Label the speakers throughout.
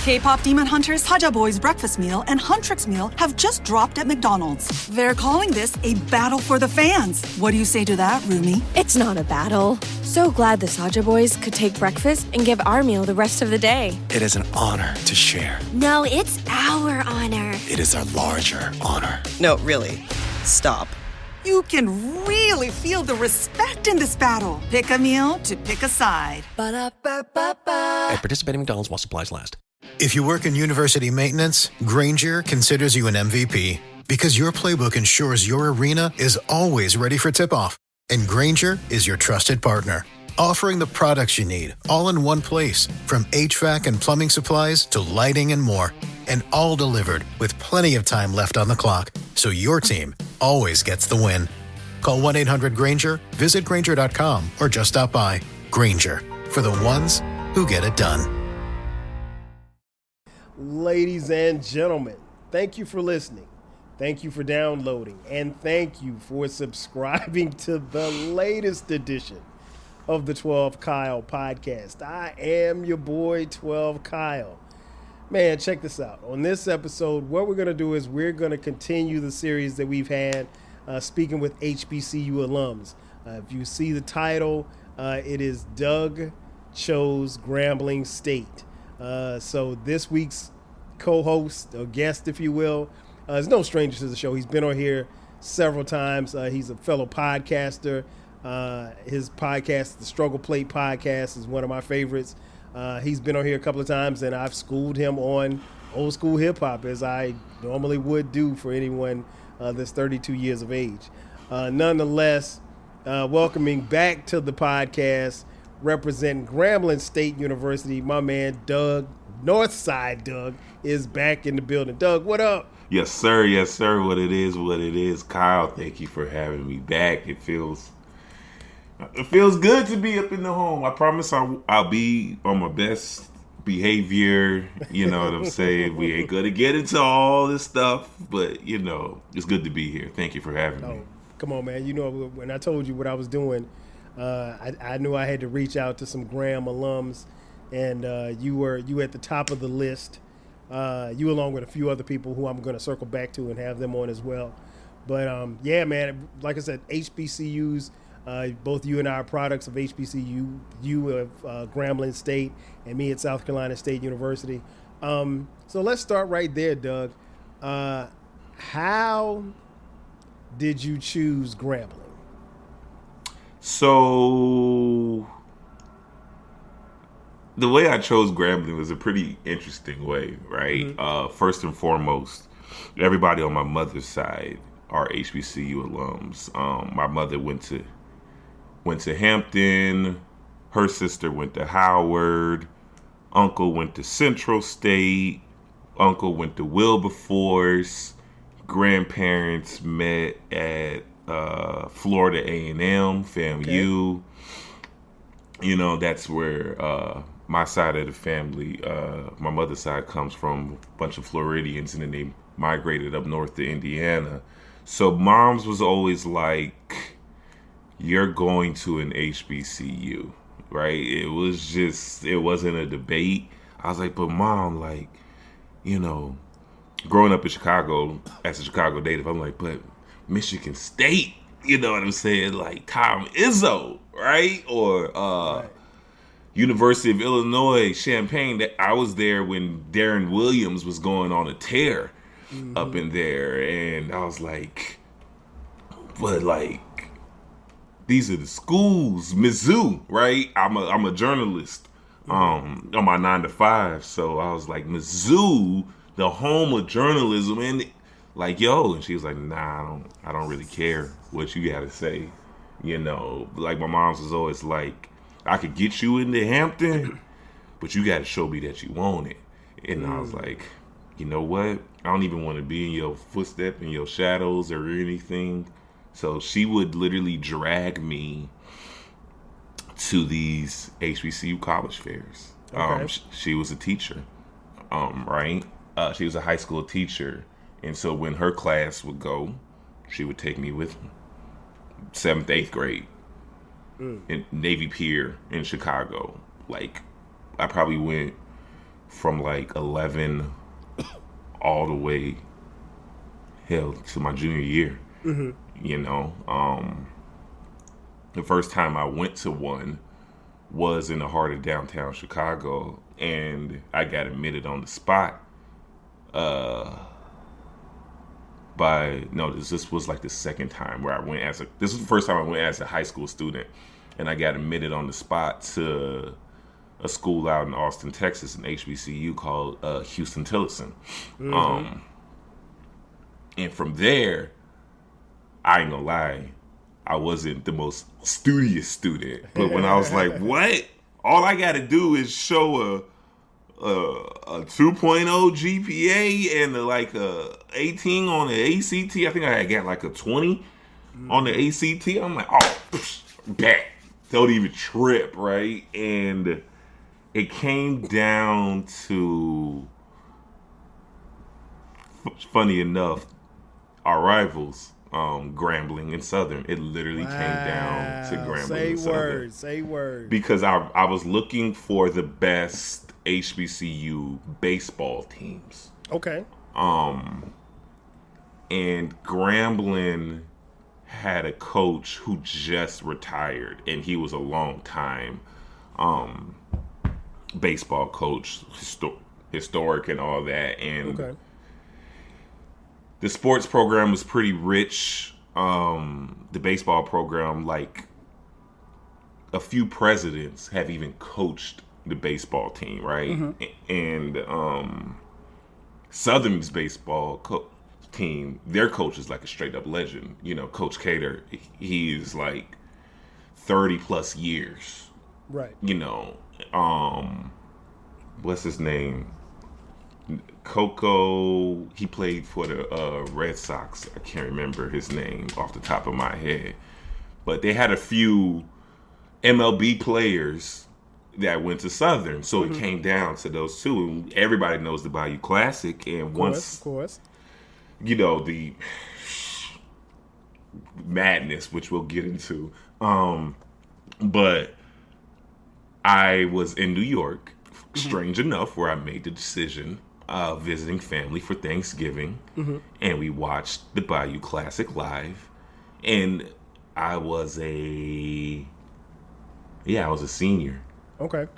Speaker 1: K-pop Demon Hunter's Haja Boys breakfast meal and Huntrix meal have just dropped at McDonald's. They're calling this a battle for the fans. What do you say to that, Rumi?
Speaker 2: It's not a battle. So glad the Saja Boys could take breakfast and give our meal the rest of the day.
Speaker 3: It is an honor to share.
Speaker 4: No, it's our honor.
Speaker 3: It is our larger honor.
Speaker 5: No, really. Stop.
Speaker 1: You can really feel the respect in this battle. Pick a meal to pick a side.
Speaker 3: Ba-da-ba-ba-ba. At participating McDonald's while supplies last.
Speaker 6: If you work in university maintenance, Granger considers you an MVP because your playbook ensures your arena is always ready for tip-off. And Granger is your trusted partner, offering the products you need all in one place, from HVAC and plumbing supplies to lighting and more, and all delivered with plenty of time left on the clock, so your team always gets the win. Call 1-800-GRANGER, visit Granger.com, or just stop by. Granger, for the ones who get it done.
Speaker 7: Ladies and gentlemen, thank you for listening. Thank you for downloading, and thank you for subscribing to the latest edition of the 12 Kyle podcast. I am your boy, 12 Kyle. Man, check this out. On this episode, what we're going to do is we're going to continue the series that we've had speaking with HBCU alums. If you see the title, it is Doug Chose Grambling State. So this week's co-host, or guest, if you will, is no stranger to the show. He's been on here several times. He's a fellow podcaster. His podcast, the Struggle Plate Podcast, is one of my favorites. He's been on here a couple of times, and I've schooled him on old school hip hop, as I normally would do for anyone that's 32 years of age. Nonetheless, welcoming back to the podcast, representing Grambling State University, my man Doug, Northside Doug, is back in the building. Doug, what up?
Speaker 8: Yes, sir. Yes, sir. What it is. Kyle, thank you for having me back. It feels good to be up in the home. I promise I'll be on my best behavior. You know what I'm saying? We ain't gonna get into all this stuff, but you know, it's good to be here. Thank you for having me.
Speaker 7: Come on, man. You know, when I told you what I was doing, I knew I had to reach out to some Graham alums, and you at the top of the list. You along with a few other people who I'm going to circle back to and have them on as well. But yeah, man, like I said, HBCUs, both you and I are products of HBCU, you of Grambling State and me at South Carolina State University. So let's start right there, Doug. How did you choose Grambling?
Speaker 8: So the way I chose Grambling was a pretty interesting way, right? Mm-hmm. First and foremost, everybody on my mother's side are HBCU alums. My mother went to Hampton. Her sister went to Howard. Uncle went to Central State. Uncle went to Wilberforce. Grandparents met at Florida A&M, FAMU. Okay. You know, that's where my side of the family, my mother's side, comes from a bunch of Floridians, and then they migrated up north to Indiana. So mom's was always like, you're going to an HBCU, right? It wasn't a debate. I was like, but mom, like, you know, growing up in Chicago, as a Chicago native, I'm like, but Michigan State, you know what I'm saying? Like Tom Izzo, right? Or right. University of Illinois, Champaign. That I was there when Darren Williams was going on a tear up in there, and I was like, but like, these are the schools. Mizzou, right? I'm a journalist on my 9 to 5, so I was like, Mizzou, the home of journalism, and like, yo, and she was like, nah, I don't really care what you gotta say, you know. Like, my mom's was always like, I could get you into Hampton, but you got to show me that you want it. And I was like, you know what? I don't even want to be in your footstep, in your shadows or anything. So she would literally drag me to these HBCU college fairs. Okay. She was a teacher, right? She was a high school teacher. And so when her class would go, she would take me with her. 7th, 8th grade. In Navy Pier in Chicago. Like, I probably went from like 11 all the way to my junior year. You know, the first time I went to one was in the heart of downtown Chicago, and I got admitted on the spot. This was like the second time where I went this was the first time I went as a high school student, and I got admitted on the spot to a school out in Austin, Texas, an HBCU called Houston-Tillotson. And from there, I ain't gonna lie, I wasn't the most studious student. But when I was like, what? All I gotta do is show a 2.0 GPA and like a 18 on the ACT. I think I got like a 20 on the ACT. I'm like, oh, bet. Don't even trip, right? And it came down to, funny enough, our rivals, Grambling and Southern. It literally came down to Grambling and Southern.
Speaker 7: Say word.
Speaker 8: Because I was looking for the best HBCU baseball teams.
Speaker 7: Okay.
Speaker 8: And Grambling had a coach who just retired, and he was a long time baseball coach, historic and all that. And the sports program was pretty rich. The baseball program, like a few presidents have even coached the baseball team, right? And Southern's baseball team, their coach is like a straight up legend. You know, Coach Cater, he's like 30 plus years.
Speaker 7: Right.
Speaker 8: You know, what's his name? Coco, he played for the Red Sox. I can't remember his name off the top of my head. But they had a few MLB players that went to Southern. So it came down to those two. Everybody knows the Bayou Classic. And
Speaker 7: Of course.
Speaker 8: You know, the madness, which we'll get into. But I was in New York, strange enough, where I made the decision visiting family for Thanksgiving, and we watched the Bayou Classic live, and I was a senior.
Speaker 7: Okay.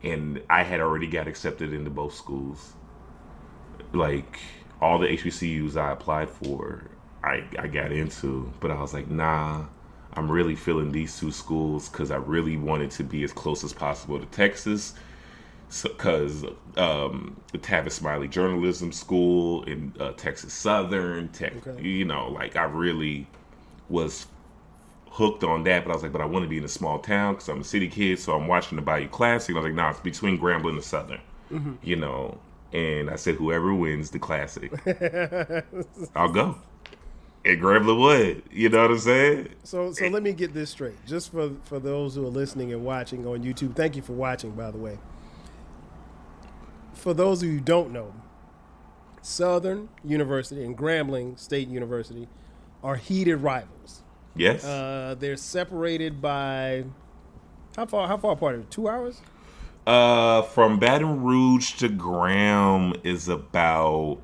Speaker 8: And I had already got accepted into both schools. Like, all the HBCUs I applied for, I got into, but I was like, nah, I'm really feeling these two schools because I really wanted to be as close as possible to Texas. Because the Tavis Smiley Journalism School in Texas Southern, you know, like I really was hooked on that. But I was like, but I want to be in a small town because I'm a city kid. So I'm watching the Bayou Classic. And I was like, nah, it's between Grambling and Southern, you know. And I said, whoever wins the Classic, I'll go. And Grambling would, you know what I'm saying?
Speaker 7: So let me get this straight. Just for those who are listening and watching on YouTube, thank you for watching, by the way. For those of you who don't know, Southern University and Grambling State University are heated rivals.
Speaker 8: Yes.
Speaker 7: They're separated by how far apart are they? 2 hours?
Speaker 8: From Baton Rouge to Graham is about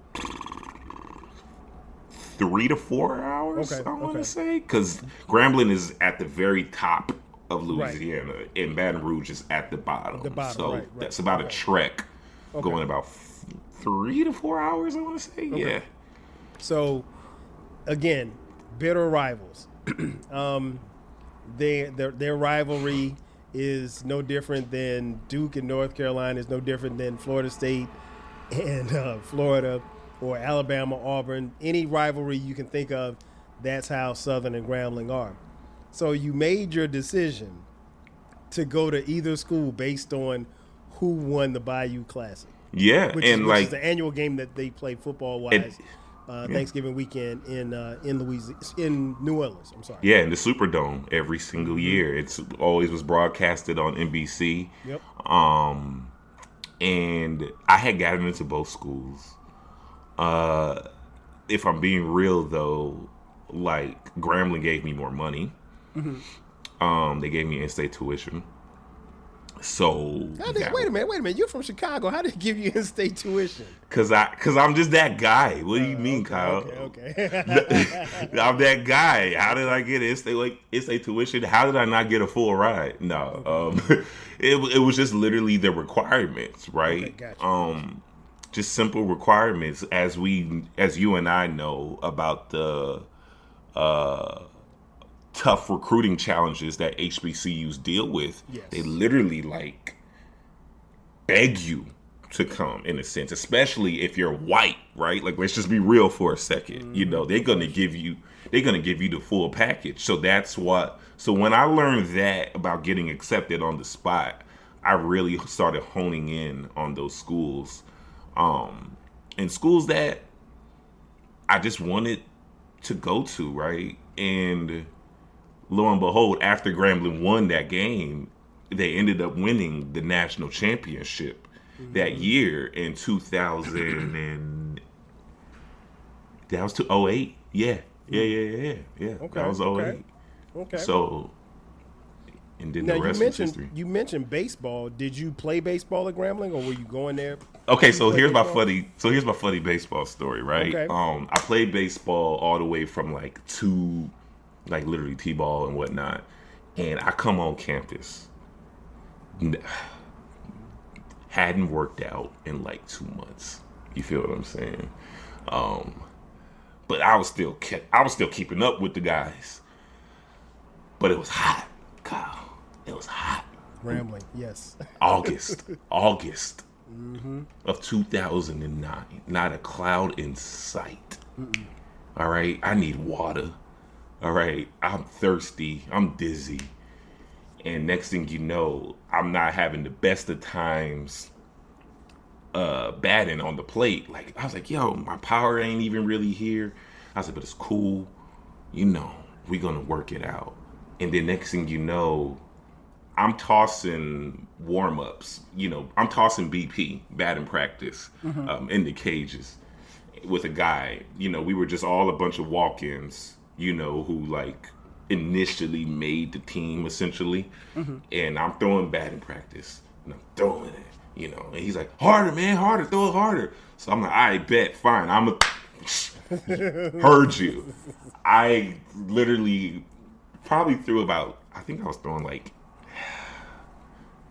Speaker 8: 3 to 4 hours, I want to say. Because Grambling is at the very top of Louisiana, and Baton Rouge is at the bottom. So that's about a trek. Going about 3 to 4 hours, I want to say. Yeah.
Speaker 7: So, again, bitter rivals. Their rivalry is no different than Duke and North Carolina. Is no different than Florida State and Florida, or Alabama, Auburn. Any rivalry you can think of, that's how Southern and Grambling are. So you made your decision to go to either school based on who won the Bayou Classic.
Speaker 8: Yeah,
Speaker 7: which is the annual game that they play football-wise Thanksgiving weekend in New Orleans. I'm sorry.
Speaker 8: Yeah, in the Superdome every single year. It's always was broadcasted on NBC.
Speaker 7: Yep.
Speaker 8: And I had gotten into both schools. If I'm being real, though, like Grambling gave me more money. They gave me in-state tuition. So
Speaker 7: wait a minute. You're from Chicago. How did it give you in-state tuition?
Speaker 8: Cause I'm just that guy. What do you mean, Kyle?
Speaker 7: Okay.
Speaker 8: I'm that guy. How did I get in-state tuition? How did I not get a full ride? No. It was just literally the requirements, right?
Speaker 7: Okay, gotcha.
Speaker 8: Just simple requirements, as you and I know about the tough recruiting challenges that HBCUs deal with.
Speaker 7: Yes.
Speaker 8: They literally like beg you to come, in a sense, especially if you're white, right? Like, let's just be real for a second.
Speaker 7: Mm-hmm.
Speaker 8: You know, they're gonna give you the full package. So so when I learned that about getting accepted on the spot, I really started honing in on those schools, and schools that I just wanted to go to, right? And lo and behold, after Grambling won that game, they ended up winning the national championship that year in 2000 and that was 2008. Yeah.
Speaker 7: Okay,
Speaker 8: That was 2008.
Speaker 7: Okay.
Speaker 8: So, and then
Speaker 7: Now
Speaker 8: the rest was history.
Speaker 7: you mentioned baseball. Did you play baseball at Grambling, or were you going there?
Speaker 8: Okay, so here's my funny baseball story, right?
Speaker 7: Okay.
Speaker 8: I played baseball all the way from literally T-ball and whatnot, and I come on campus, hadn't worked out in 2 months. You feel what I'm saying? But I was still keeping up with the guys. But it was hot, Kyle. It was hot.
Speaker 7: Grambling, yes.
Speaker 8: August of 2009. Not a cloud in sight. All right, I need water. All right, I'm thirsty. I'm dizzy. And next thing you know, I'm not having the best of times batting on the plate. I was like, yo, my power ain't even really here. I was like, but it's cool. You know, we're going to work it out. And then next thing you know, I'm tossing warm-ups. You know, I'm tossing BP, batting practice, in the cages with a guy. You know, we were just all a bunch of walk-ins, you know, who initially made the team essentially. And I'm throwing batting practice and I'm throwing it, you know, and he's like, harder, man, harder, throw it harder. So I'm like, I bet, fine. Heard you. I literally probably threw about, I think I was throwing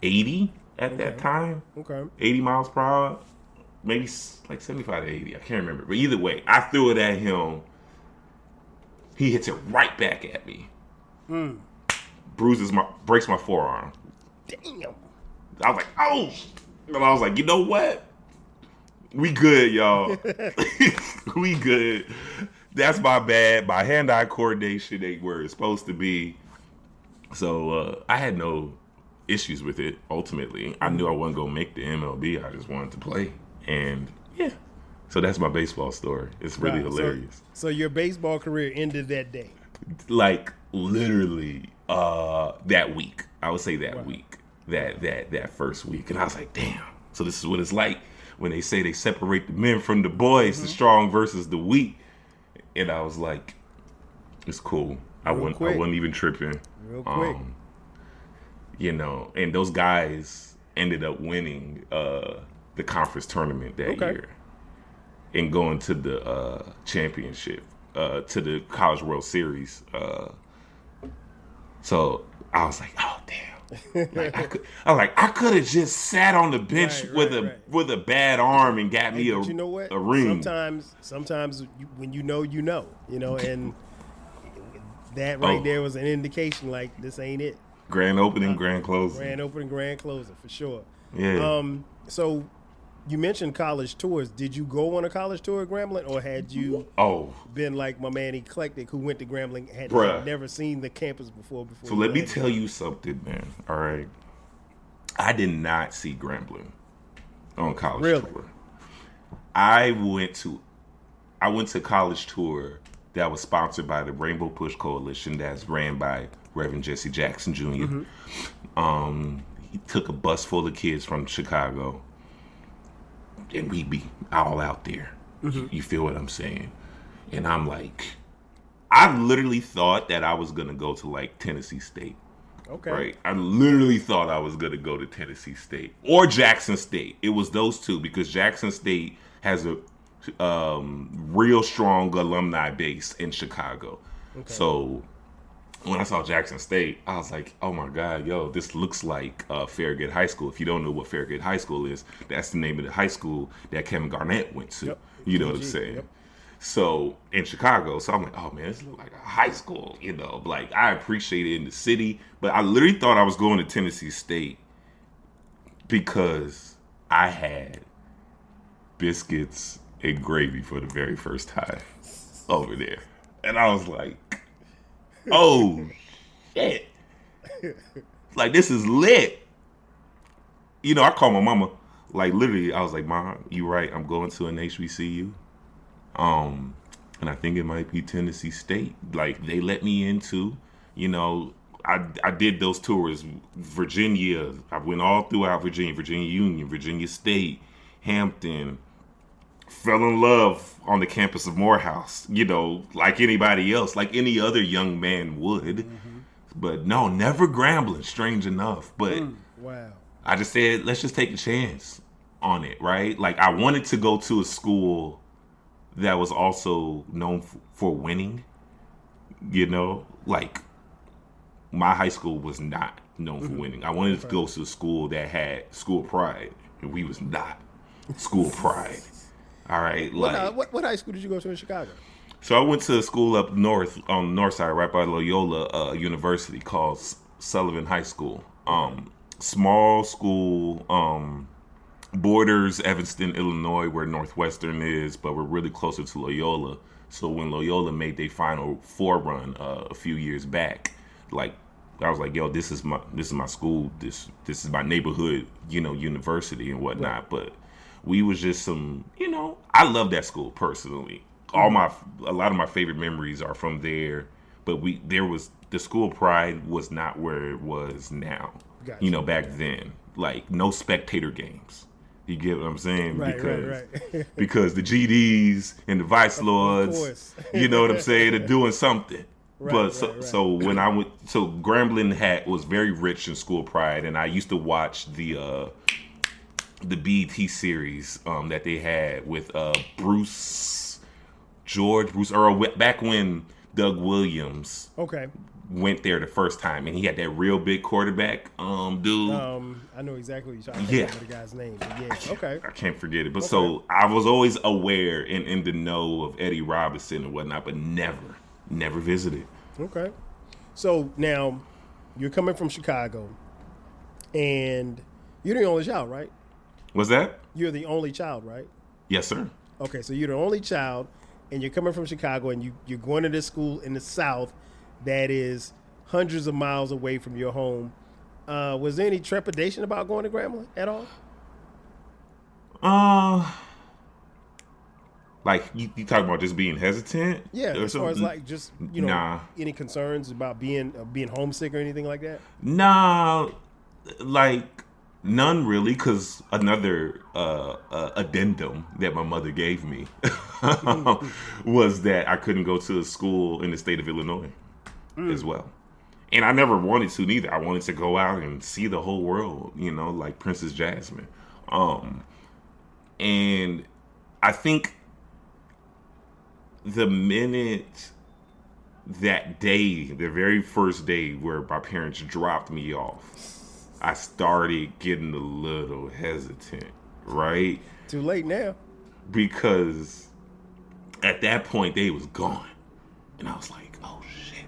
Speaker 8: 80 at that time. Okay. 80 miles per hour. Maybe 75 to 80. I can't remember. But either way, I threw it at him. He hits it right back at me. Breaks my forearm.
Speaker 7: Damn.
Speaker 8: I was like, oh. And I was like, you know what? We good, y'all. We good. That's my bad. My hand-eye coordination ain't where it's supposed to be. So I had no issues with it, ultimately. I knew I wasn't going to make the MLB. I just wanted to play. And, yeah. So that's my baseball story. It's really hilarious.
Speaker 7: So your baseball career ended that day?
Speaker 8: Literally that week. I would say that week. That first week. And I was like, damn. So this is what it's like when they say they separate the men from the boys, the strong versus the weak. And I was like, it's cool. I wasn't even tripping.
Speaker 7: Real quick.
Speaker 8: You know, and those guys ended up winning the conference tournament that year and going to the championship, to the College World Series. So I was like, oh damn. I could have just sat on the bench with a bad arm and got me
Speaker 7: you know what?
Speaker 8: A ring.
Speaker 7: Sometimes when you know, and that there was an indication this ain't it.
Speaker 8: Grand opening, grand closing.
Speaker 7: Grand opening, grand closing for sure.
Speaker 8: Yeah.
Speaker 7: So you mentioned college tours. Did you go on a college tour at Grambling, or had you been like my man Eclectic, who went to Grambling, had never seen the campus before?
Speaker 8: So let me tell you something, man. All right. I did not see Grambling on college tour. I went to college tour that was sponsored by the Rainbow Push Coalition, that's ran by Reverend Jesse Jackson Jr. He took a bus full of kids from Chicago, and we'd be all out there. You feel what I'm saying? And I'm like, I literally thought that I was going to go to Tennessee State
Speaker 7: Okay.
Speaker 8: Right. I literally thought I was going to go to Tennessee State or Jackson State. It was those two because Jackson State has a real strong alumni base in Chicago. Okay. So when I saw Jackson State, I was like, oh my God, yo, this looks like Farragut High School. If you don't know what Farragut High School is, that's the name of the high school that Kevin Garnett went to. Yep. You know what I'm saying? Yep. So in Chicago, so I'm like, oh man, this looks like a high school, you know. Like I appreciate it in the city, but I literally thought I was going to Tennessee State because I had biscuits and gravy for the very first time over there, and I was like, oh shit, like this is lit. You know, I called my mama, like literally, I was like, Mom, you right, I'm going to an HBCU. And I think it might be Tennessee State. Like they let me into, you know, I did those tours, Virginia. I went all throughout Virginia, Virginia Union, Virginia State, Hampton. Fell in love on the campus of Morehouse, you know, like anybody else, like any other young man would. Mm-hmm. But no, never Grambling, strange enough. But
Speaker 7: wow.
Speaker 8: I just said, let's just take a chance on it, right? Like I wanted to go to a school that was also known for winning, you know, like my high school was not known for winning. I wanted to go to a school that had school pride, and we was not school pride. All right, like
Speaker 7: what high school did you go to in Chicago?
Speaker 8: So I went to a school up north on the north side, right by Loyola University, called Sullivan High School. Small school. Borders Evanston, Illinois, where Northwestern is, but we're really closer to Loyola. So when Loyola made their Final Four run a few years back, like I was like, yo, this is my school, this is my neighborhood, you know, university and whatnot. Right. But we was just some, you know, I love that school personally. A lot of my favorite memories are from there. But the school pride was not where it was now. Gotcha. You know, back then, like no spectator games. You get what I'm saying?
Speaker 7: Right,
Speaker 8: right. Because the GDs and the Vice Lords, you know what I'm saying, are doing something. Right, so when I went, so Grambling was very rich in school pride, and I used to watch the BET series that they had with Bruce Earl, back when Doug Williams went there the first time, and he had that real big quarterback dude.
Speaker 7: I know exactly what you're talking about. The guy's name.
Speaker 8: I can't forget it. But so I was always aware and in the know of Eddie Robinson and whatnot, but never visited.
Speaker 7: Okay. So now you're coming from Chicago, and you're the only child, right?
Speaker 8: What's that?
Speaker 7: You're the only child, right?
Speaker 8: Yes, sir.
Speaker 7: Okay, so you're the only child, and you're coming from Chicago, and you're going to this school in the South that is hundreds of miles away from your home. Was there any trepidation about going to Grambling at all?
Speaker 8: Like you talking about just being hesitant?
Speaker 7: Yeah, as far as like just, you know, any concerns about being homesick or anything like that?
Speaker 8: Nah, like none really, because another addendum that my mother gave me was that I couldn't go to a school in the state of Illinois as well. And I never wanted to neither. I wanted to go out and see the whole world, you know, like Princess Jasmine. And I think the minute that day, the very first day where my parents dropped me off, I started getting a little hesitant, right?
Speaker 7: Too late now.
Speaker 8: Because at that point, they was gone. And I was like, oh, shit,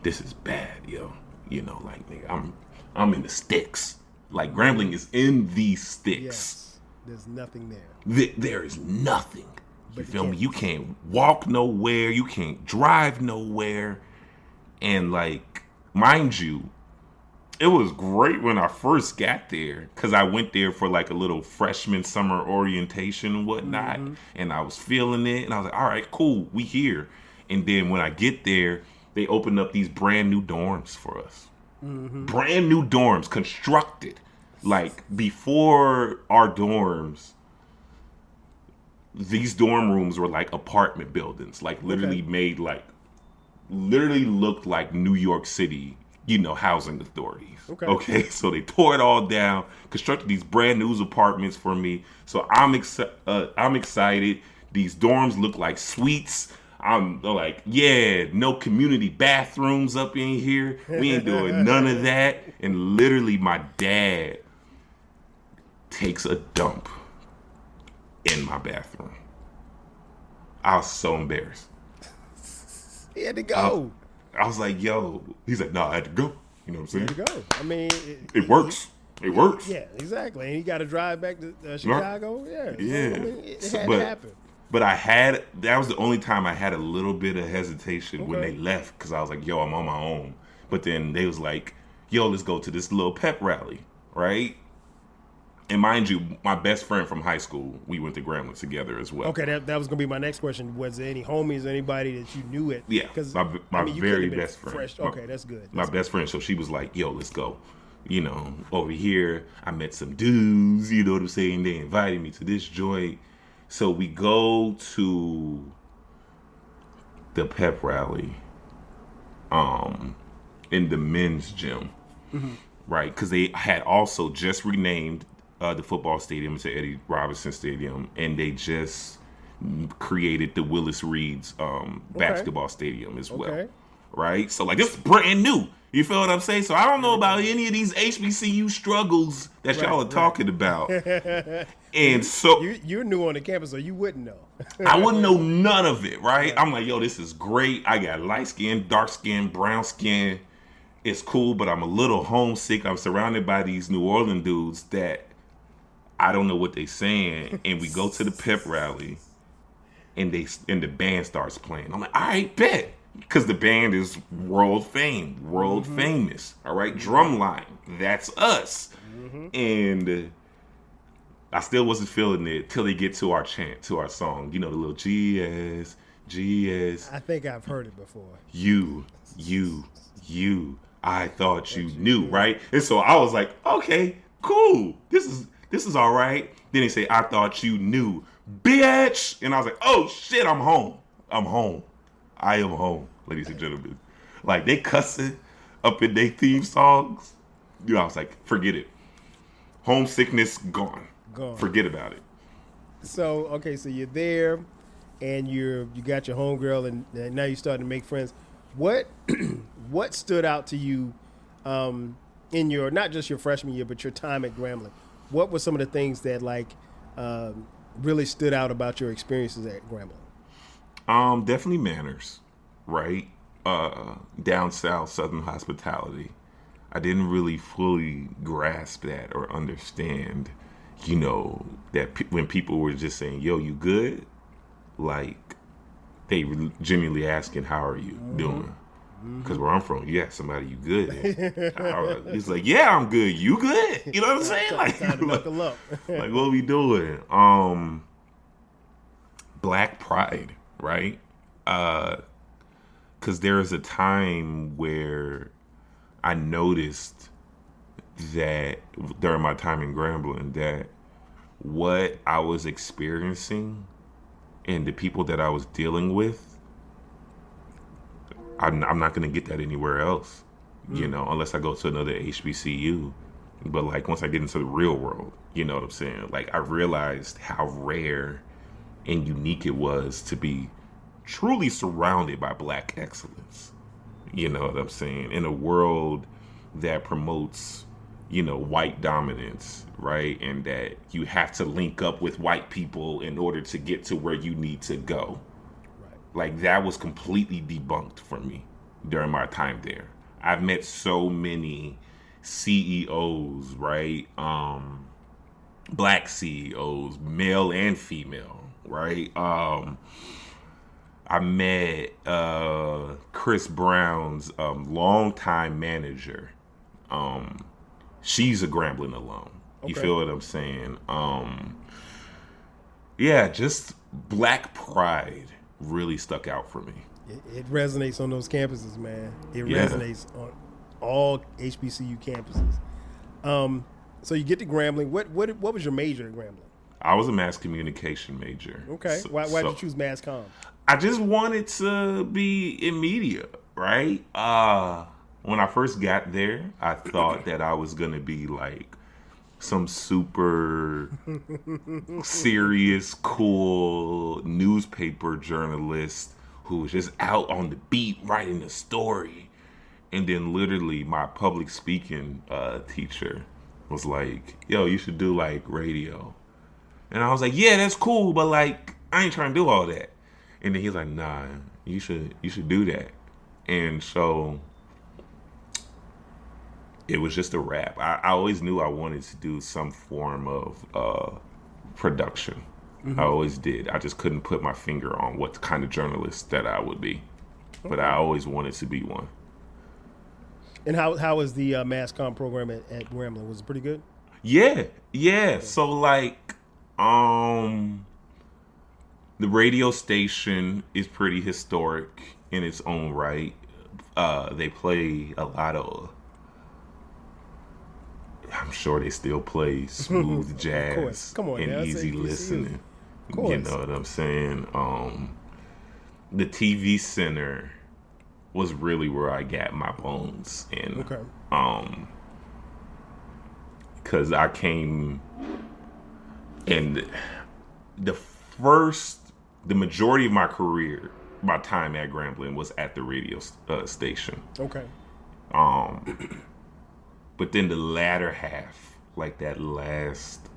Speaker 8: this is bad, yo. You know, like, nigga, I'm in the sticks. Like, Grambling is in these sticks.
Speaker 7: Yes. There's nothing there.
Speaker 8: There is nothing. You feel me? You can't walk nowhere. You can't drive nowhere. And, like, mind you, it was great when I first got there because I went there for, like, a little freshman summer orientation and whatnot. Mm-hmm. And I was feeling it. And I was like, all right, cool, we here. And then when I get there, they opened up these brand new dorms for us. Mm-hmm. Brand new dorms constructed. Like, before our dorms, these dorm rooms were like apartment buildings, like literally made like, literally looked like New York City housing authorities. Okay. So they tore it all down, constructed these brand new apartments for me. So I'm excited. These dorms look like suites. I'm like, yeah, no community bathrooms up in here. We ain't doing none of that. And literally my dad takes a dump in my bathroom. I was so embarrassed.
Speaker 7: He had to go.
Speaker 8: I was like, yo. He's like, no, I had to go. You know what I'm saying?
Speaker 7: He had to go. I mean,
Speaker 8: it works. It works.
Speaker 7: Yeah, exactly. And he got to drive back to Chicago. Yeah.
Speaker 8: Yeah.
Speaker 7: So, I mean, it had to happen.
Speaker 8: But that was the only time I had a little bit of hesitation when they left, because I was like, yo, I'm on my own. But then they was like, yo, let's go to this little pep rally, right? And mind you, my best friend from high school, we went to Grambling together as well.
Speaker 7: Okay, that was going to be my next question. Was there any homies, anybody that you knew it?
Speaker 8: Yeah, my very best friend.
Speaker 7: Fresh. Okay, that's good.
Speaker 8: My best friend, so she was like, yo, let's go. Over here, I met some dudes, you know what I'm saying? They invited me to this joint. So we go to the pep rally in the men's gym, right? Because they had also just renamed the football stadium to Eddie Robinson Stadium, and they just created the Willis Reed's basketball stadium as well, right? So like, this is brand new. You feel what I'm saying? So I don't know about any of these HBCU struggles that y'all are talking about. And so
Speaker 7: you're new on the campus, so you wouldn't know.
Speaker 8: I wouldn't know none of it, right? I'm like, yo, this is great. I got light skin, dark skin, brown skin. It's cool, but I'm a little homesick. I'm surrounded by these New Orleans dudes that I don't know what they saying. And we go to the pep rally, and the band starts playing. I'm like, all right, bet. Because the band is world famous, all right? Drumline, that's us. And I still wasn't feeling it till they get to our chant, to our song. The little GS.
Speaker 7: I think I've heard it before.
Speaker 8: You, I thought you knew, right? And so I was like, okay, cool. This is all right. Then they say, I thought you knew, bitch. And I was like, oh shit, I'm home. I am home, ladies and gentlemen. Like, they cussing up in their theme songs. I was like, forget it. Homesickness gone. Forget about it.
Speaker 7: So, okay, so you're there, and you got your homegirl, and now you're starting to make friends. What stood out to you in your, not just your freshman year, but your time at Grambling? What were some of the things that really stood out about your experiences at Grambling?
Speaker 8: Definitely manners, right? Down south, Southern hospitality. I didn't really fully grasp that or understand, that when people were just saying, yo, you good? Like, they were genuinely asking, how are you doing? Because where I'm from, you ask somebody, you good? It's like, yeah, I'm good. You good? You know what I'm saying? Like, like, what we doing? Black pride, right? Because there was a time where I noticed that during my time in Grambling, that what I was experiencing and the people that I was dealing with, I'm not going to get that anywhere else, unless I go to another HBCU. But like, once I get into the real world, you know what I'm saying? Like, I realized how rare and unique it was to be truly surrounded by Black excellence. You know what I'm saying? In a world that promotes, white dominance, right? And that you have to link up with white people in order to get to where you need to go. Right. Like, that was completely debunked for me during my time there. I've met so many CEOs, right? Black CEOs, male and female, right? I met Chris Brown's longtime manager. She's a Grambling alum. You feel what I'm saying? Yeah, just Black pride really stuck out for me.
Speaker 7: It resonates on those campuses, man. It resonates on all HBCU campuses. So you get to Grambling. What was your major at Grambling?
Speaker 8: I was a mass communication major.
Speaker 7: Okay. Why did you choose mass comm?
Speaker 8: I just wanted to be in media, right? when I first got there, I thought that I was gonna be like some super serious, cool newspaper journalist who was just out on the beat writing a story. And then literally my public speaking teacher was like, yo, you should do like radio. And I was like, yeah, that's cool, but like I ain't trying to do all that. And then he's like, nah, you should do that. And so it was just a wrap. I always knew I wanted to do some form of production. I always did. I just couldn't put my finger on what kind of journalist that I would be. But I always wanted to be one.
Speaker 7: And how was the mass comm program at Grambling? Was it pretty good?
Speaker 8: Yeah. So like, the radio station is pretty historic in its own right. They play a lot of, I'm sure they still play smooth jazz
Speaker 7: Come on,
Speaker 8: and
Speaker 7: now.
Speaker 8: easy
Speaker 7: HBCUs.
Speaker 8: listening.
Speaker 7: Of course.
Speaker 8: You know what I'm saying? The TV center was really where I got my bones in.
Speaker 7: Okay.
Speaker 8: Because I came, and the majority of my career, my time at Grambling was at the radio station.
Speaker 7: Okay.
Speaker 8: But then the latter half, like that last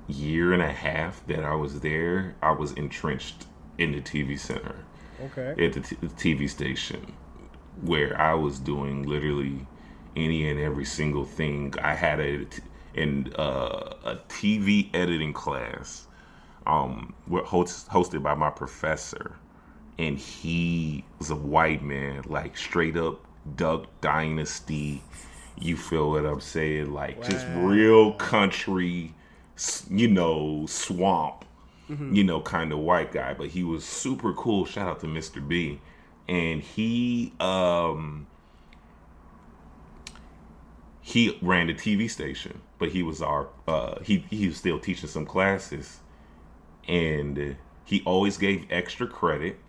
Speaker 8: year and a half that I was there, I was entrenched in the TV center.
Speaker 7: Okay.
Speaker 8: At the TV station, where I was doing literally any and every single thing. I had a TV editing class, hosted by my professor, and he was a white man, like straight up Duck Dynasty. You feel what I'm saying? Like just real country, swamp, kind of white guy. But he was super cool. Shout out to Mr. B. And he ran the TV station, but he was he was still teaching some classes, and he always gave extra credit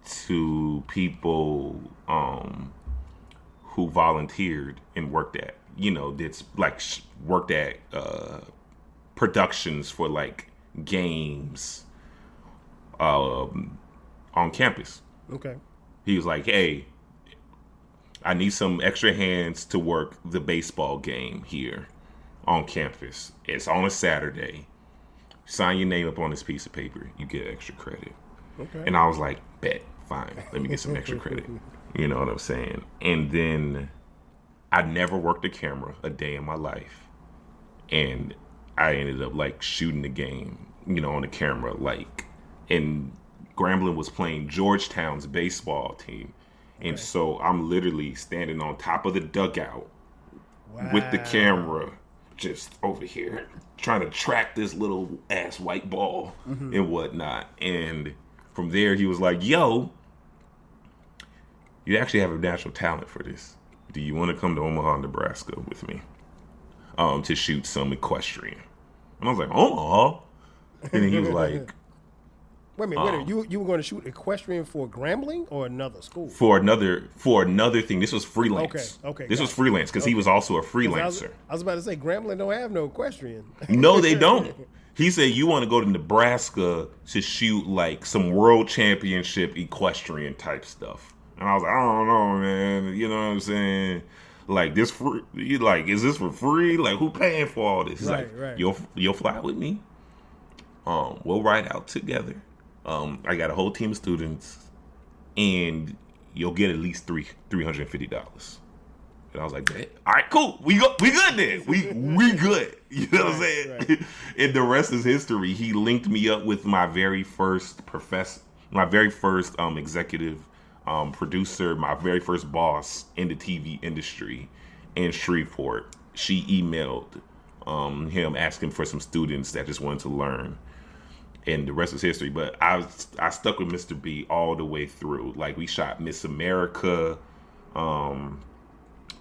Speaker 8: to people who volunteered and worked at productions for like games on campus.
Speaker 7: Okay.
Speaker 8: He was like, hey, I need some extra hands to work the baseball game here on campus. It's on a Saturday. Sign your name up on this piece of paper. You get extra credit.
Speaker 7: Okay.
Speaker 8: And I was like, bet, fine. Let me get some extra credit. You know what I'm saying? And then I never worked a camera a day in my life. And I ended up like shooting the game, on the camera. And Grambling was playing Georgetown's baseball team. And so I'm literally standing on top of the dugout with the camera just over here trying to track this little ass white ball and whatnot. And from there, he was like, yo, you actually have a natural talent for this. Do you want to come to Omaha, Nebraska with me to shoot some equestrian? And I was like, Omaha? And then he was like,
Speaker 7: Wait a minute. You were going to shoot equestrian for Grambling or another school?
Speaker 8: For another thing. This was freelance.
Speaker 7: Okay.
Speaker 8: This was freelance because he was also a freelancer.
Speaker 7: I was about to say Grambling don't have no equestrian.
Speaker 8: No, they don't. He said, you want to go to Nebraska to shoot like some world championship equestrian type stuff. And I was like, I don't know, man. You know what I'm saying? Like this free? Like, is this for free? Like, who paying for all this? He's right. You'll fly with me. We'll ride out together. I got a whole team of students, and you'll get at least $350. And I was like, all right, cool. We good then. We good. You know what I'm saying? Right. And the rest is history. He linked me up with my very first professor, my very first executive producer, my very first boss in the TV industry in Shreveport. She emailed him asking for some students that just wanted to learn. And the rest is history. But I stuck with Mr. B all the way through. Like, we shot Miss America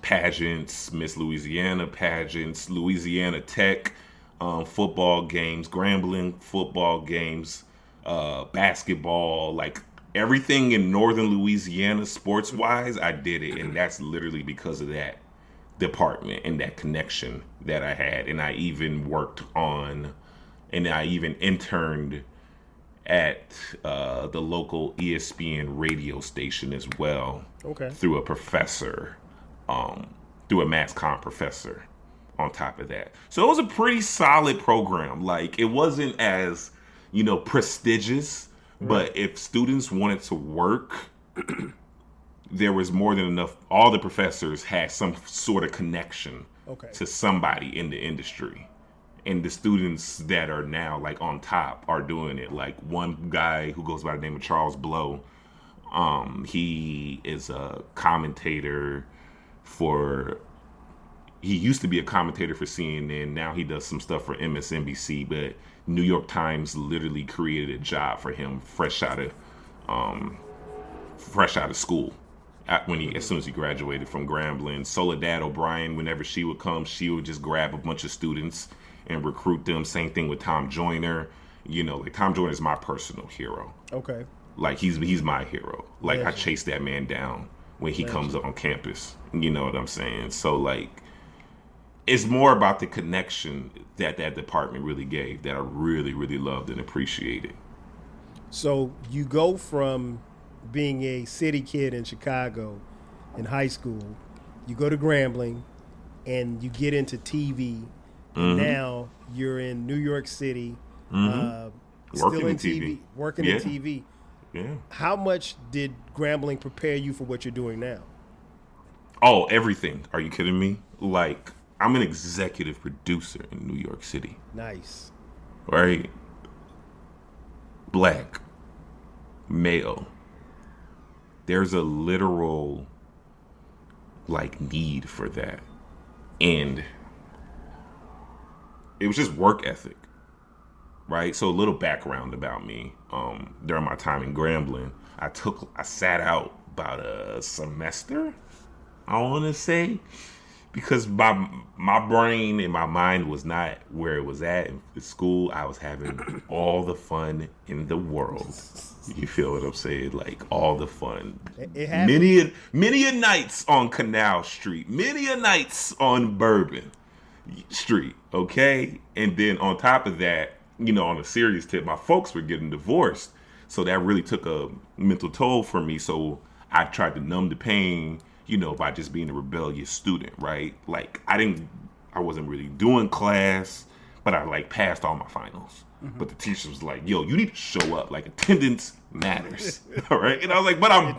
Speaker 8: pageants, Miss Louisiana pageants, Louisiana Tech football games, Grambling football games, basketball, like everything in northern Louisiana, sports-wise, I did it. And that's literally because of that department and that connection that I had. And I even interned at the local ESPN radio station as well.
Speaker 7: Okay.
Speaker 8: Through a professor, through a mass comm professor on top of that. So it was a pretty solid program. Like, it wasn't as, prestigious, but if students wanted to work, there was more than enough. All the professors had some sort of connection to somebody in the industry. And the students that are now like on top are doing it. Like one guy who goes by the name of Charles Blow, he is a commentator he used to be a commentator for CNN. Now he does some stuff for MSNBC, but New York Times literally created a job for him fresh out of school. As soon as he graduated from Grambling. Soledad O'Brien, whenever she would come, she would just grab a bunch of students and recruit them. Same thing with Tom Joyner. Like Tom Joyner is my personal hero.
Speaker 7: Okay.
Speaker 8: Like he's my hero. Like I chase that man down when he comes on campus. You know what I'm saying? So like, it's more about the connection that department really gave that I really, really loved and appreciated.
Speaker 7: So you go from being a city kid in Chicago in high school, you go to Grambling, and you get into TV. And now you're in New York City, still in TV, working in TV.
Speaker 8: Yeah.
Speaker 7: How much did Grambling prepare you for what you're doing now?
Speaker 8: Oh, everything. Are you kidding me? Like, I'm an executive producer in New York City.
Speaker 7: Nice.
Speaker 8: Right? Black. Male. There's a literal, need for that. And it was just work ethic, right? So a little background about me. During my time in Grambling, I sat out about a semester, I want to say, because my brain and my mind was not where it was at in school. I was having all the fun in the world. You feel what I'm saying? Like, all the fun. Many a nights on Canal Street, many a nights on Bourbon Street, okay? And then on top of that, on a serious tip, my folks were getting divorced. So that really took a mental toll for me. So I tried to numb the pain, by just being a rebellious student, right? Like, I wasn't really doing class, but I passed all my finals. But the teacher was like, yo, you need to show up. Like, attendance matters. All right? And I was like, but I'm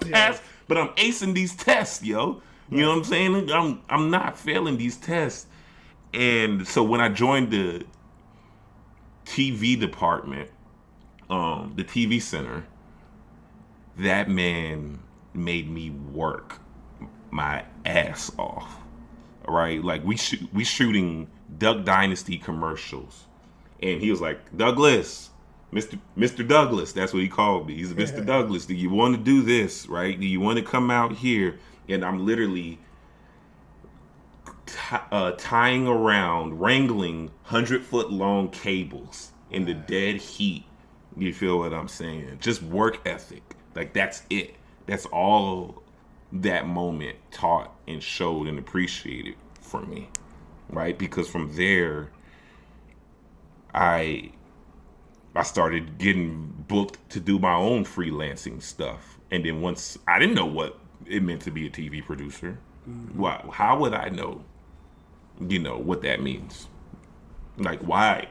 Speaker 8: acing these tests, yo. You know what I'm saying? I'm not failing these tests. And so when I joined the TV department, the TV center, that man made me work my ass off. All right? Like, we shooting Duck Dynasty commercials. And he was like, Douglas, Mr. Douglas, that's what he called me. He's Mr. Douglas. Do you want to do this, right? Do you want to come out here? And I'm literally tying around, wrangling 100-foot long cables in the dead heat. You feel what I'm saying? Just work ethic. Like, that's it. That's all that moment taught and showed and appreciated for me, right? Because from there, I started getting booked to do my own freelancing stuff. And then once, I didn't know what it meant to be a TV producer. How would I know, what that means? Like, why?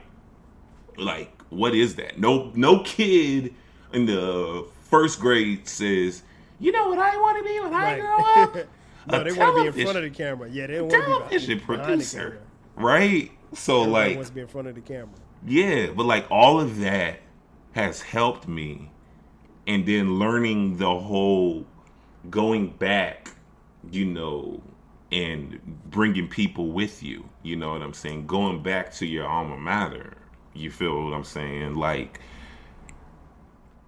Speaker 8: Like, what is that? No kid in the first grade says, you know what I want to be when I grow up?
Speaker 7: No, they want to be in front of the camera. Yeah, they want to be
Speaker 8: television producer, right? So
Speaker 7: everybody wants to be in front of the camera.
Speaker 8: Yeah, but all of that has helped me. And then learning the whole going back, and bringing people with you. You know what I'm saying? Going back to your alma mater. You feel what I'm saying? Like,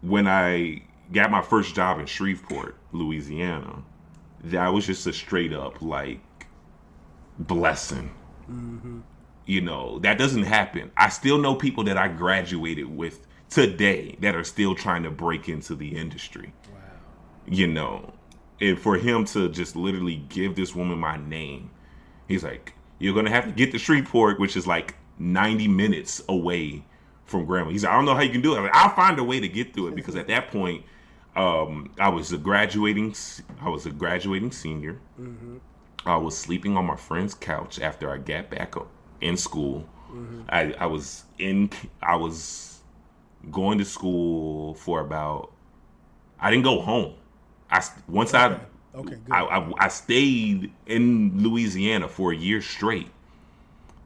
Speaker 8: when I got my first job in Shreveport, Louisiana, that was just a straight up, blessing. You know, that doesn't happen. I still know people that I graduated with today that are still trying to break into the industry. Wow. You know, and for him to just literally give this woman my name, he's like, you're going to have to get to Shreveport, which is like 90 minutes away from Grambling. He's like, I don't know how you can do it. I'm like, I'll find a way to get through it, because at that point, I was a graduating senior. Mm-hmm. I was sleeping on my friend's couch after I got back in school. Mm-hmm. I was going to school for about. I didn't go home. I stayed in Louisiana for a year straight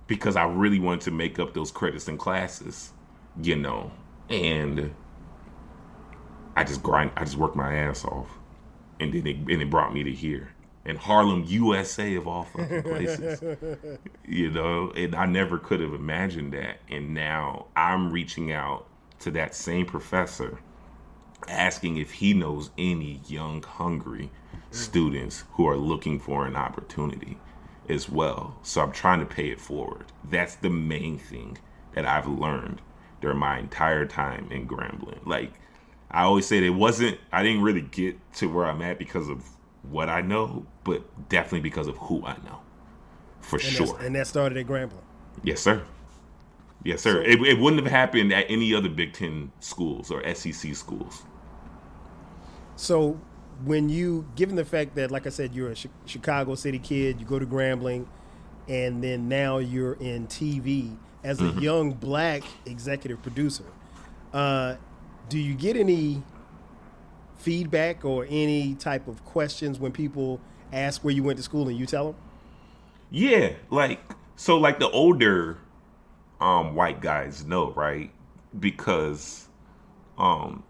Speaker 8: because I really wanted to make up those credits and classes, you know, and I just worked my ass off, and then it brought me to here. In Harlem, USA, of all fucking places. You know, and I never could have imagined that. And now I'm reaching out to that same professor, asking if he knows any young, hungry students who are looking for an opportunity as well. So I'm trying to pay it forward. That's the main thing that I've learned during my entire time in Grambling. Like, I always say I didn't really get to where I'm at because of what I know, but definitely because of who I know, for sure.
Speaker 7: And that started at Grambling?
Speaker 8: Yes, sir. Yes, sir. So, it wouldn't have happened at any other Big Ten schools or SEC schools.
Speaker 7: So given the fact that, like I said, you're a Chicago City kid, you go to Grambling, and then now you're in TV as a young black executive producer, do you get any feedback or any type of questions when people ask where you went to school and you tell them?
Speaker 8: Yeah, like the older white guys know, right? Because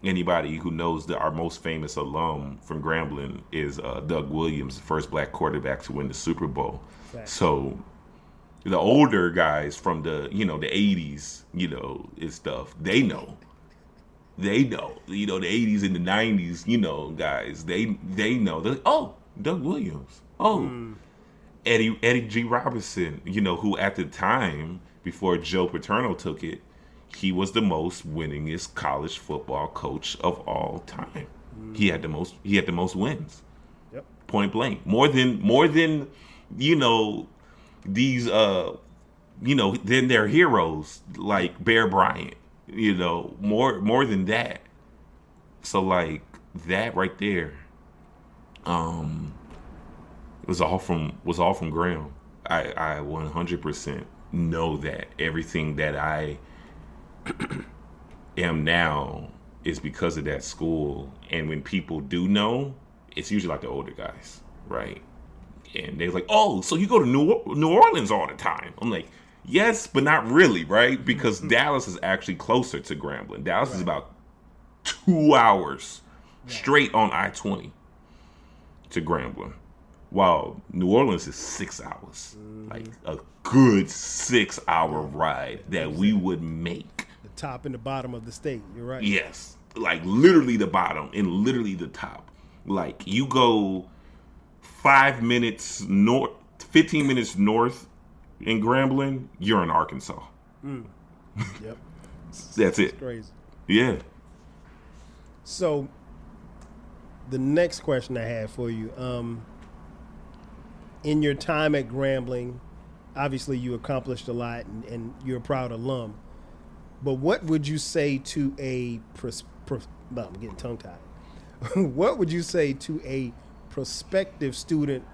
Speaker 8: anybody who knows our most famous alum from Grambling is Doug Williams, the first black quarterback to win the Super Bowl. Exactly. So the older guys from the 80s, and stuff, they know. They know, the 80s and the 90s, guys, they know. They're like, oh, Doug Williams. Oh, Eddie G. Robinson, who at the time, before Joe Paterno took it, he was the most winningest college football coach of all time. He had the most wins. Yep. Point blank. More than these than their heroes like Bear Bryant. More than that. So like that right there, was all from Graham. I 100% know that everything that I am now is because of that school. And when people do know, it's usually like the older guys, right? And they're like, "Oh, so you go to New Orleans all the time?" I'm like, yes, but not really, right? Because Dallas is actually closer to Grambling. Dallas is about 2 hours straight on I-20 to Grambling, while New Orleans is 6 hours. Like a good 6-hour ride that we would make.
Speaker 7: The top and the bottom of the state, you're right.
Speaker 8: Yes, like literally the bottom and literally the top. Like you go 15 minutes north in Grambling, you're in Arkansas.
Speaker 7: Yep.
Speaker 8: That's it.
Speaker 7: Crazy.
Speaker 8: Yeah.
Speaker 7: So, the next question I have for you, in your time at Grambling, obviously you accomplished a lot and you're a proud alum, but what would you say to I'm getting tongue-tied. What would you say to a prospective student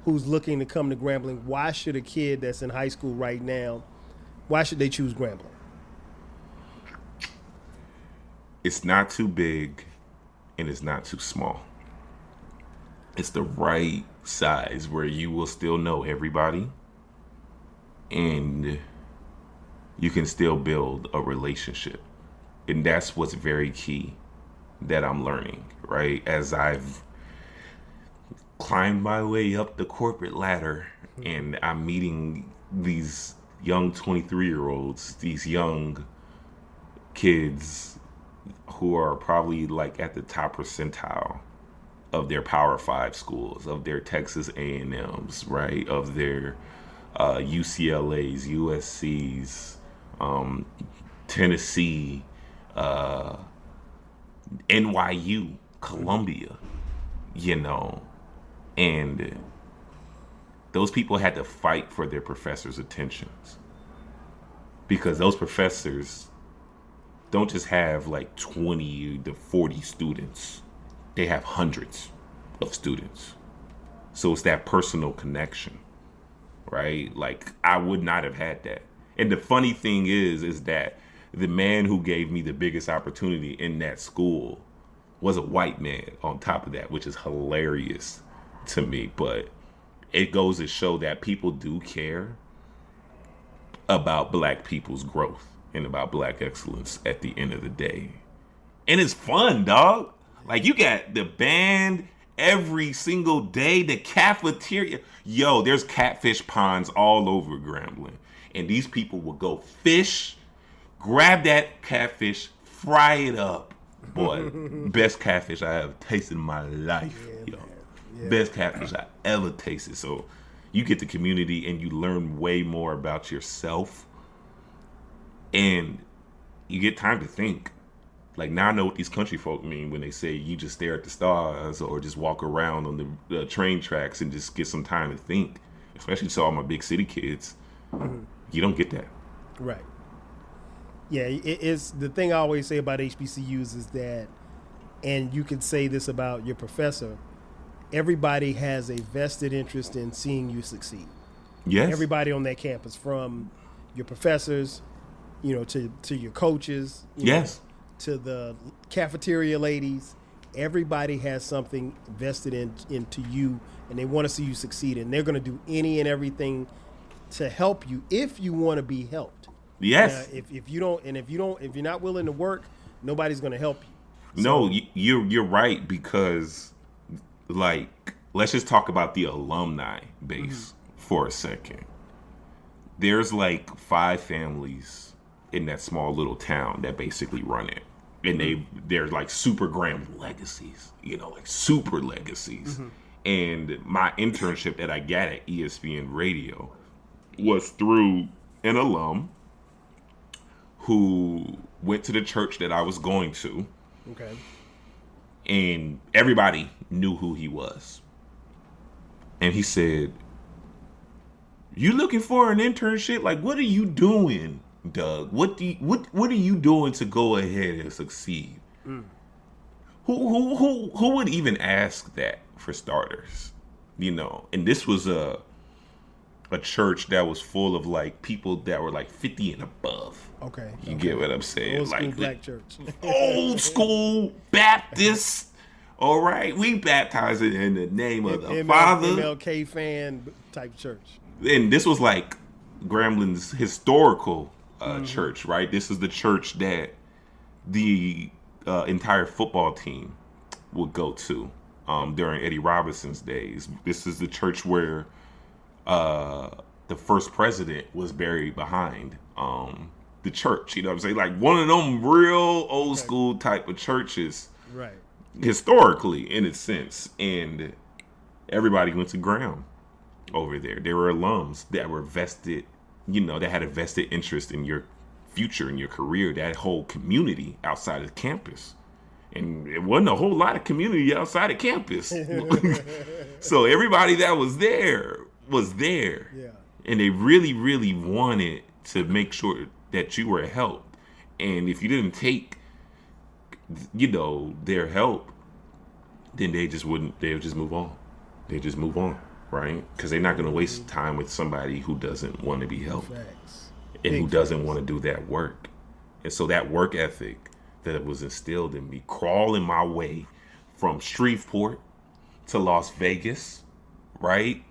Speaker 7: who's looking to come to Grambling? Why should a kid that's in high school right now, why should they choose Grambling?
Speaker 8: It's not too big and it's not too small. It's the right size where you will still know everybody and you can still build a relationship. And that's what's very key that I'm learning, right? As I've climbed my way up the corporate ladder and I'm meeting these young 23-year-olds, these young kids who are probably like at the top percentile of their Power 5 schools, of their Texas A&Ms, right? Of their UCLA's, USC's, Tennessee, NYU, Columbia, and those people had to fight for their professors' attentions, because those professors don't just have like 20 to 40 students. They have hundreds of students. So it's that personal connection, right? Like, I would not have had that. And the funny thing is that the man who gave me the biggest opportunity in that school was a white man on top of that, which is hilarious to me. But it goes to show that people do care about black people's growth and about black excellence at the end of the day. And it's fun, dog. Like, you got the band every single day, the cafeteria. Yo, there's catfish ponds all over Grambling. And these people will go fish, grab that catfish, fry it up. Boy, best catfish I ever tasted in my life. Best catfish I ever tasted. So you get the community and you learn way more about yourself. And you get time to think. Like, now I know what these country folk mean when they say you just stare at the stars or just walk around on the train tracks and just get some time to think. Especially to all my big city kids. You don't get that.
Speaker 7: Right. Yeah, it's the thing I always say about HBCUs is that, and you can say this about your professor, everybody has a vested interest in seeing you succeed.
Speaker 8: Yes.
Speaker 7: Everybody on that campus, from your professors, to your coaches,
Speaker 8: yes,
Speaker 7: to the cafeteria ladies. Everybody has something vested into you, and they want to see you succeed, and they're going to do any and everything to help you if you want to be helped.
Speaker 8: Yes.
Speaker 7: If you're not willing to work, nobody's going to help you.
Speaker 8: No, you're right, because, like, let's just talk about the alumni base for a second. There's like 5 families in that small little town that basically run it. And they're like super grand legacies, like super legacies. And my internship that I got at ESPN Radio was through an alum who went to the church that I was going to.
Speaker 7: Okay.
Speaker 8: And everybody knew who he was. And he said, "You looking for an internship? Like, what are you doing, Doug? What are you doing to go ahead and succeed?" Who would even ask that, for starters? And this was a church that was full of like people that were like 50 and above.
Speaker 7: Okay.
Speaker 8: You get what I'm saying?
Speaker 7: Old school
Speaker 8: like
Speaker 7: black church.
Speaker 8: Old school Baptist. All right, we baptize it in the name of the Father.
Speaker 7: MLK fan type church.
Speaker 8: And this was like Grambling's historical church, right? This is the church that the entire football team would go to during Eddie Robinson's days. This is the church where the first president was buried behind the church. You know what I'm saying? Like one of them real old school type of churches.
Speaker 7: Right.
Speaker 8: Historically, in a sense. And everybody went to Graham over there. There were alums that were vested, that had a vested interest in your future, in your career, that whole community outside of campus. And it wasn't a whole lot of community outside of campus. So everybody that was there was there.
Speaker 7: Yeah.
Speaker 8: And they really, really wanted to make sure that you were helped. And if you didn't take, their help, then they would just move on. They just move on, right? Because they're not going to waste time with somebody who doesn't want to be helped.
Speaker 7: Facts.
Speaker 8: And who doesn't want to do that work. And so that work ethic that was instilled in me, crawling my way from Shreveport to Las Vegas, right?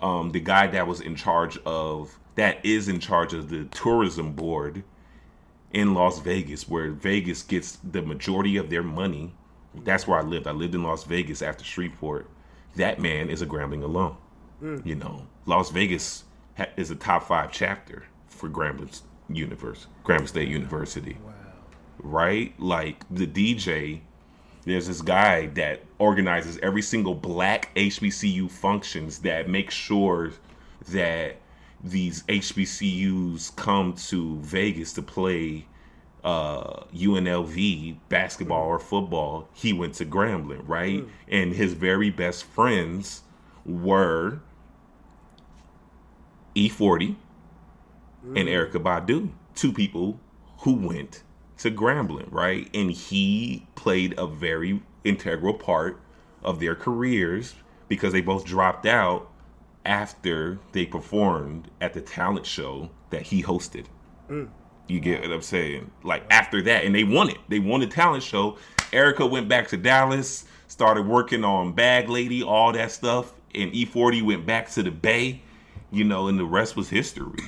Speaker 8: The guy that is in charge of the tourism board in Las Vegas, where Vegas gets the majority of their money. That's where I lived. I lived in Las Vegas after Shreveport. That man is a Grambling alum. Las Vegas is a top 5 chapter for Grambling State University.
Speaker 7: Wow.
Speaker 8: Right? Like the DJ, there's this guy that organizes every single black HBCU functions that makes sure that these HBCUs come to Vegas to play UNLV basketball or football, he went to Grambling, right? And his very best friends were E40 and Erykah Badu, two people who went to Grambling, right? And he played a very integral part of their careers because they both dropped out after they performed at the talent show that he hosted. You get what I'm saying? Like after that, and they won it. They won the talent show. Erykah went back to Dallas, started working on Bag Lady, all that stuff. And E40 went back to the Bay, and the rest was history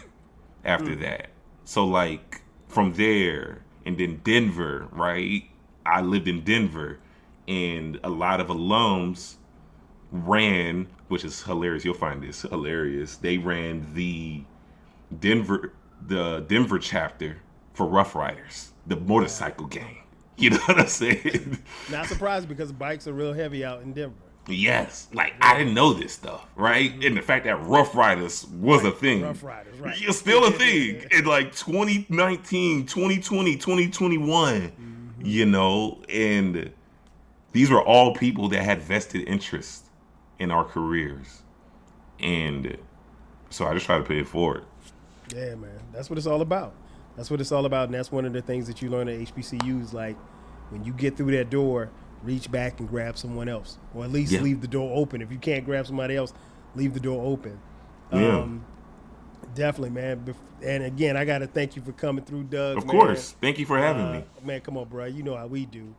Speaker 8: after that. So like from there, and then Denver, right? I lived in Denver, and a lot of alums ran, which is hilarious. You'll find this hilarious. They ran the Denver chapter for Rough Riders, the motorcycle gang. You know what I'm saying?
Speaker 7: Not surprised because bikes are real heavy out in Denver.
Speaker 8: Yes. Like, I didn't know this stuff, right? And the fact that Rough Riders was a thing.
Speaker 7: Rough Riders, right.
Speaker 8: It's still a thing in like 2019, 2020, 2021, and these were all people that had vested interest in our careers. And so I just try to pay it forward.
Speaker 7: Yeah, man. That's what it's all about. That's what it's all about. And that's one of the things that you learn at HBCUs. Like, when you get through that door, reach back and grab someone else. Or at least leave the door open. If you can't grab somebody else, leave the door open. Definitely, man. And again, I got to thank you for coming through, Doug.
Speaker 8: Of course. Thank you for having me.
Speaker 7: Man, come on, bro. You know how we do.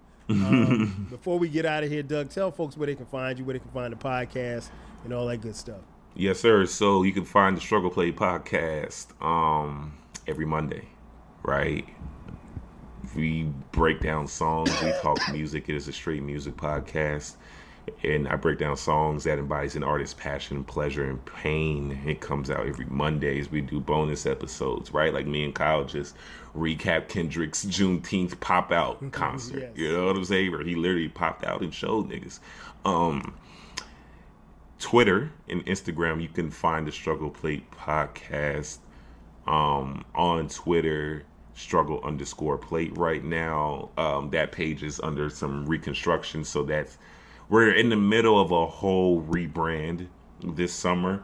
Speaker 7: Before we get out of here, Doug, tell folks where they can find you, where they can find the podcast, and all that good stuff.
Speaker 8: Yes, sir. So you can find the Struggle Play podcast every Monday, right? We break down songs. We talk music. It is a straight music podcast. And I break down songs that embodies an artist's passion, pleasure, and pain. It comes out every Mondays. We do bonus episodes, right? Like me and Kyle just recap Kendrick's Juneteenth pop out concert.
Speaker 7: Yes.
Speaker 8: You know what I'm saying? Where he literally popped out and showed niggas. Twitter and Instagram, you can find the Struggle Plate podcast. On Twitter, struggle_plate right now. That page is under some reconstruction, so we're in the middle of a whole rebrand this summer.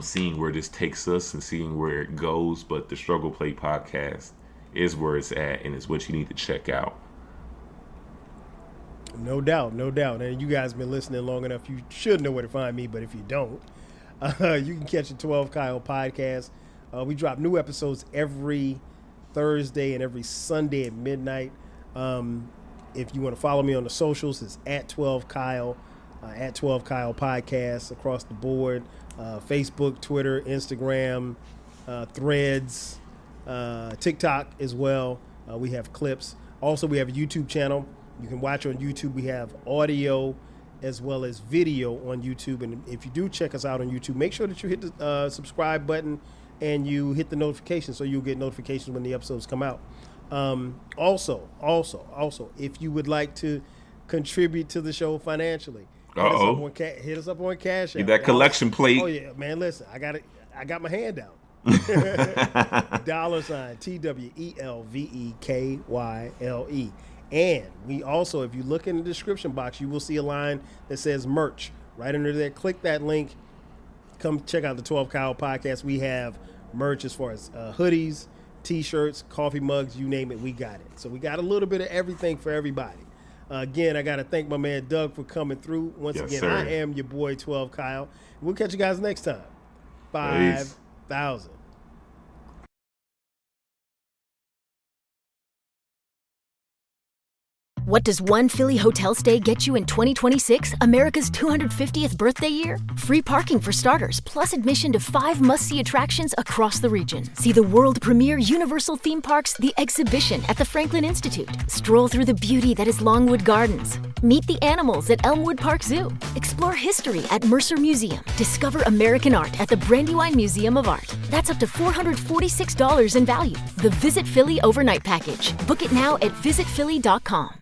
Speaker 8: Seeing where this takes us and seeing where it goes, but the Struggle Plate podcast is where it's at, and it's what you need to check out.
Speaker 7: No doubt. And you guys have been listening long enough. You should know where to find me, but if you don't, you can catch the 12 Kyle podcast. We drop new episodes every Thursday and every Sunday at midnight. If you want to follow me on the socials, it's at 12 Kyle, at 12 Kyle podcast across the board. Facebook, Twitter, Instagram, Threads, TikTok as well. We have clips. Also, we have a YouTube channel. You can watch on YouTube. We have audio as well as video on YouTube. And if you do check us out on YouTube, make sure that you hit the subscribe button and you hit the notification so you'll get notifications when the episodes come out. Also, if you would like to contribute to the show financially, hit us up on Cash App.
Speaker 8: Get that collection plate.
Speaker 7: Oh yeah, man! Listen, I got my hand out. $ TWELVEKYLE. And we also, if you look in the description box, you will see a line that says merch. Right under there, click that link. Come check out the 12 Kyle podcast. We have merch as far as hoodies, T-shirts, coffee mugs, you name it, we got it. So we got a little bit of everything for everybody. Again, I got to thank my man Doug for coming through. Once again, sir. I am your boy 12 Kyle. We'll catch you guys next time. 5,000.
Speaker 9: What does one Philly hotel stay get you in 2026, America's 250th birthday year? Free parking for starters, plus admission to 5 must-see attractions across the region. See the world premiere Universal theme parks, The Exhibition at the Franklin Institute. Stroll through the beauty that is Longwood Gardens. Meet the animals at Elmwood Park Zoo. Explore history at Mercer Museum. Discover American art at the Brandywine Museum of Art. That's up to $446 in value. The Visit Philly Overnight Package. Book it now at visitphilly.com.